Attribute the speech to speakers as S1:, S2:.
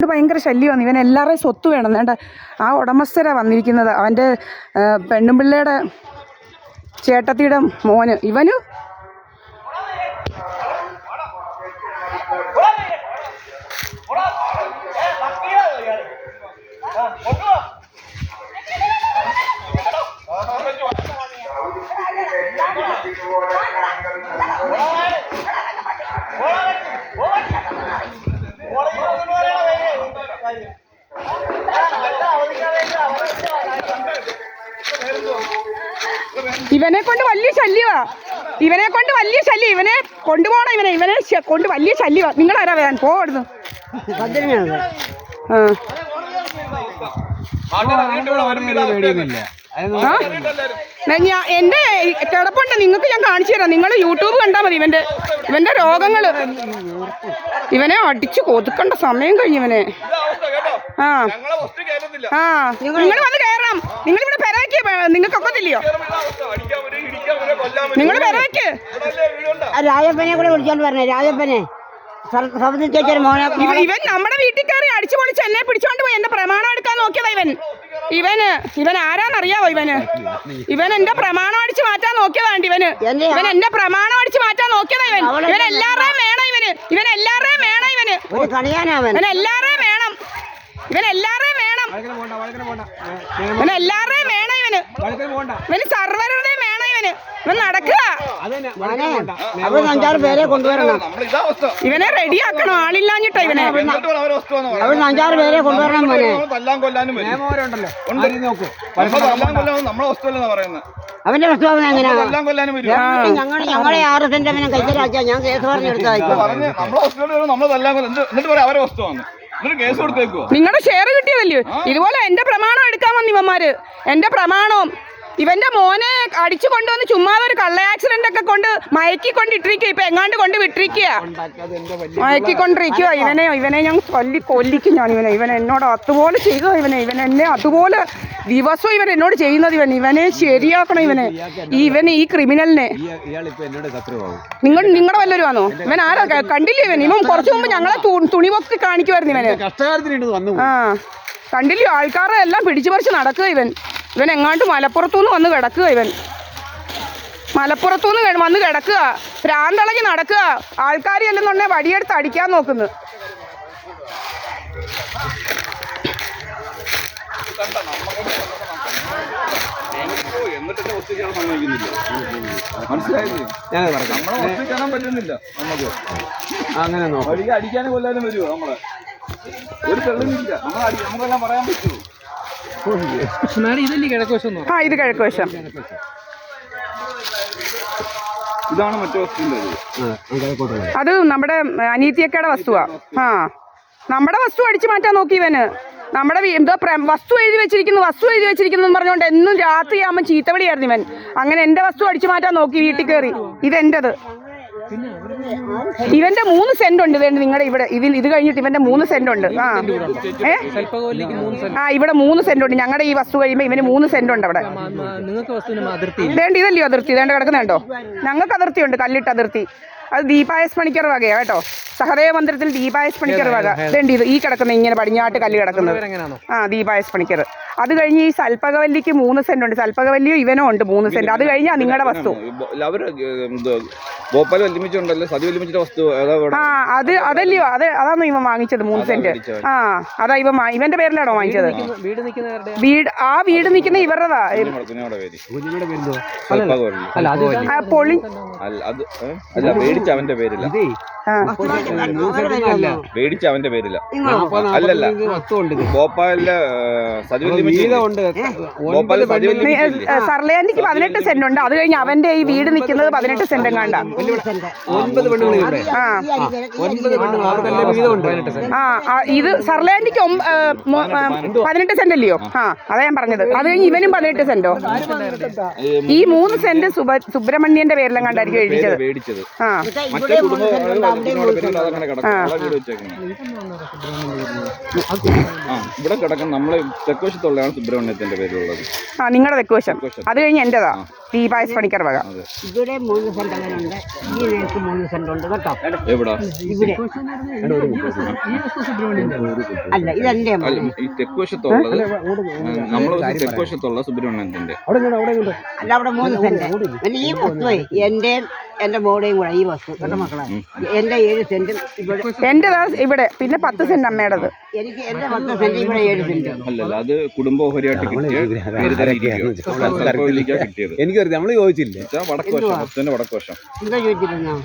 S1: കൊണ്ട് ഭയങ്കര ശല്യമാണ്. ഇവൻ എല്ലാവരുടെയും സ്വത്ത് വേണം. വേണ്ട ആ ഉടമസ്ഥരാണ് വന്നിരിക്കുന്നത്. അവൻ്റെ പെണ്ണുമ്പിള്ളയുടെ ചേട്ടത്തിയുടെ മോന്. ഇവന് ഇവനെ കൊണ്ട് വലിയ ശല്യമാ. ഇവനെ കൊണ്ട് വലിയ ശല്യം. ഇവനെ കൊണ്ടുപോകണം. ഇവനെ കൊണ്ട് വലിയ ശല്യമാ. നിങ്ങളാരാ വരാൻ പോടുന്നു? എന്റെ കിടപ്പുണ്ട്, നിങ്ങൾക്ക് ഞാൻ കാണിച്ചു തരാം. നിങ്ങൾ യൂട്യൂബ് കണ്ടാൽ മതി. ഇവന്റെ രോഗങ്ങള്. ഇവനെ അടിച്ചു കൊതുക്കേണ്ട സമയം കഴിഞ്ഞു ഇവനെ. നിങ്ങൾ വന്ന് കയറാം. നിങ്ങളിവിടെ പെരവയ്ക്ക് നിങ്ങൾക്കൊക്കത്തില്ലയോ? നിങ്ങൾ പെരവയ്ക്ക്.
S2: രാജപ്പനെ കൂടെ വിളിച്ചോണ്ട് പറഞ്ഞേ. രാജപ്പനെ
S1: ഇവൻ നമ്മുടെ വീട്ടിൽ കയറി അടിച്ചു പൊളിച്ച് എന്നെ പിടിച്ചോണ്ട് പോയി. എന്റെ പ്രമാണം എടുക്കാൻ നോക്കിയതാ ഇവൻ ആരാന്നറിയാവോ? ഇവൻ എന്റെ പ്രമാണം അടിച്ചു മാറ്റാൻ നോക്കിയതാണ്ട്. ഇവൻ എന്റെ പ്രമാണം അടിച്ചു മാറ്റാൻ നോക്കിയതാ. ഇവൻ എല്ലാവരുടെയും വേണം. ഇവൻ എല്ലാവരുടെയും വേണം. ഇവൻ എല്ലാവരുടെയും വേണം. ഇവന് സർവരുടെയും വേണം. ഇവൻ നടക്കുക.
S2: പേരെ കൊണ്ടുവരണം.
S1: ഇവനെ റെഡിയാക്കണം. ആളില്ലാഞ്ഞിട്ടോ ഇവനെ.
S2: 5-6 പേരെ കൊണ്ടുവരണം. അവന്റെ പ്രസ്താവന എങ്ങനെയാണ്? ഞങ്ങളെ 6 സെന്റ് അവനെ കൈക്കലാക്കിയാ ഞാൻ കേസ് പറഞ്ഞെടുത്തായിരിക്കും.
S1: നിങ്ങളുടെ ഷെയർ കിട്ടിയതല്ലേ? ഇതുപോലെ എന്റെ പ്രമാണം എടുക്കാൻ വന്നു ഇവന്മാര്. എന്റെ പ്രമാണവും ഇവന്റെ മോനെ അടിച്ചു കൊണ്ടുവന്ന് ചുമ്മാതെ ഒരു കള്ള ആക്സിഡന്റ് ഒക്കെ കൊണ്ട് മയക്കിക്കൊണ്ടിട്ടിരിക്കുക. ഇപ്പൊ എങ്ങാണ്ട് കൊണ്ട് വിട്ടിരിക്കുക. മയക്കിക്കൊണ്ടിരിക്കുക. ഇവനെ ഞാൻ കൊല്ലിക്കും. ഞാൻ ഇവൻ എന്നോട് അതുപോലെ ചെയ്തോ. ഇവൻ എന്നെ അതുപോലെ ദിവസവും ഇവൻ എന്നോട് ചെയ്യുന്നത്. ഇവനെ ശരിയാക്കണം. ഇവനെ ഈ ക്രിമിനലിനെ. നിങ്ങളുടെ വല്ലവരും ആണോ? ഇവൻ ആരാ? കണ്ടില്ലേ? ഇവൻ കുറച്ചു മുമ്പ് ഞങ്ങളെ തുണിവൊക്കെ കാണിക്കുമായിരുന്നു. കണ്ടില്ലയോ? ആൾക്കാരെ എല്ലാം പിടിച്ചു പറിച്ച് നടക്കുക. ഇവൻ എങ്ങാണ്ട് മലപ്പുറത്തുനിന്ന് വന്ന് കിടക്കുക. മലപ്പുറത്തുനിന്ന് വന്ന് കിടക്കുക. ഭ്രാന്തളകി നടക്കുക. ആൾക്കാർ ചെല്ലുന്നുണ്ടെ വടിയെടുത്ത് അടിക്കാൻ നോക്കുന്നു.
S3: അടിക്കാനും കൊല്ലാനും വരുമോ? നമ്മളെ ഒരു തെളിവില്ല. നമുക്കെല്ലാം പറയാൻ പറ്റുമോ?
S1: ഇത് കിഴക്ക് വശം.
S3: ഇതാണ് മറ്റേ വസ്തുവിന്റെ.
S1: അത് നമ്മുടെ അനീതിയക്കയുടെ വസ്തുവാ. നമ്മുടെ വസ്തു അടിച്ചു മാറ്റാൻ നോക്കി ഇവന്. നമ്മുടെ എന്തോ വസ്തു എഴുതി വെച്ചിരിക്കുന്നു പറഞ്ഞുകൊണ്ട് എന്നും രാത്രിയാകുമ്പോൾ ചീത്തവിളിയായിരുന്നു ഇവൻ. അങ്ങനെ എന്റെ വസ്തു അടിച്ചു മാറ്റാൻ നോക്കി വീട്ടിൽ കയറി. ഇതെന്റത്. ഇവന്റെ 3 സെന്റ് ഉണ്ട്. നിങ്ങളുടെ ഇവിടെ ഇത് കഴിഞ്ഞിട്ട് ഇവന്റെ 3 സെന്റ് ഉണ്ട്. ഇവിടെ 3 സെന്റ് ഉണ്ട്. ഞങ്ങളുടെ ഈ വസ്തു കഴിയുമ്പോ ഇവന് 3 സെന്റ് ഉണ്ട് അവിടെ. ഇതല്ലയോ അതിർത്തി? കിടക്കുന്നുണ്ടോ? ഞങ്ങൾക്ക് അതിർത്തിയുണ്ട്. കല്ലിട്ട് അതിർത്തി. അത് ദീപായസ് പണിക്കർ വകയാ കേട്ടോ. സഹദേവ മന്ദിരത്തിൽ ദീപായസ് പണിക്കർ വക. ഇത് ഈ കിടക്കുന്ന ഇങ്ങനെ പടിഞ്ഞാട്ട് കല്ല് കിടക്കുന്നത്. ദീപായസ് പണിക്കർ. അത് കഴിഞ്ഞ് ഈ സൽപ്പകവല്ലിക്ക് 3 സെന്റ് ഉണ്ട്. സൽപ്പകവല്ലിയോ ഇവനോ ഉണ്ട് 3 സെന്റ്. അത് കഴിഞ്ഞാ നിങ്ങളുടെ വസ്തു. അതല്ലയോ? അതാണോ ഇവൻ വാങ്ങിച്ചത് 3 സെന്റ്? അതാ ഇവന്റെ പേരിലാണോ വാങ്ങിച്ചത്? വീട് നിൽക്കുന്ന ഇവരുടെതാ.
S3: അവന്റെ പേരില്ല. മേടിച്ച അവന്റെ പേരില്ല. അല്ലല്ല, ഭോപ്പാലിലെ
S1: സർലേന്റിക്ക് 18 സെന്റ് ഉണ്ട്. അത് കഴിഞ്ഞ് അവന്റെ ഈ വീട് നിൽക്കുന്നത് 18 സെന്റ് എങ്ങാണ്ടാ. 9 ഇത് സർലേന്റിക്ക് 18 സെന്റ് അല്ലയോ? അതാ ഞാൻ പറഞ്ഞത്. അത് കഴിഞ്ഞ് ഇവനും 18 സെന്റോ. ഈ 3 സെന്റ് സുബ്രഹ്മണ്യന്റെ പേരിലെങ്ങാണ്ടായിരിക്കും എഴുതിച്ചത്.
S3: ഇവിടെ കിടക്കുന്ന നമ്മളെ തെക്കുവശത്തുള്ളതാണ് സുബ്രഹ്മണ്യത്തിന്റെ പേരുള്ളത്.
S1: നിങ്ങളുടെ തെക്കുവശം. അത് കഴിഞ്ഞ് എന്റേതാ. ടി പായസ് പണിക്കർ വക.
S2: ഇവിടെ 3 സെന്റ് അങ്ങനെയുണ്ട്, ഈ നേരത്ത് 3 സെന്റ് ഉണ്ട് കേട്ടോ.
S3: എവിടാ?
S2: ഇവിടെ അല്ല, ഇതെന്റെ
S3: അല്ല, ഈ തെക്ക് വശത്തുള്ളത് നമ്മള് തെക്ക് വശത്തുള്ള സുബ്രഹ്മണ്യത്തിന്റെ
S2: അല്ല, അവിടെ 3 സെന്റ്. പിന്നെ ഈ വസ്തു എന്റെ മോടെയും കൂടെ, ഈ വസ്തു കേട്ടോ മക്കളെ. എന്റെ 7 സെന്റും ഇവിടെ,
S1: എന്റെ ഇവിടെ പിന്നെ 10 സെന്റ് അമ്മയുടേത്.
S2: എനിക്ക് എന്റെ 10 സെന്റ്, ഇവിടെ 7 സെന്റ്.
S3: അല്ലല്ല, അത് കുടുംബോഹരിയായിട്ട് കിട്ടിയത്.
S4: എനിക്കറിയാം, നമ്മള് ചോദിച്ചില്ലേ
S3: വടക്ക് വശം, വടക്ക് വശം
S2: എന്താ ചോദിച്ചിരുന്നോ?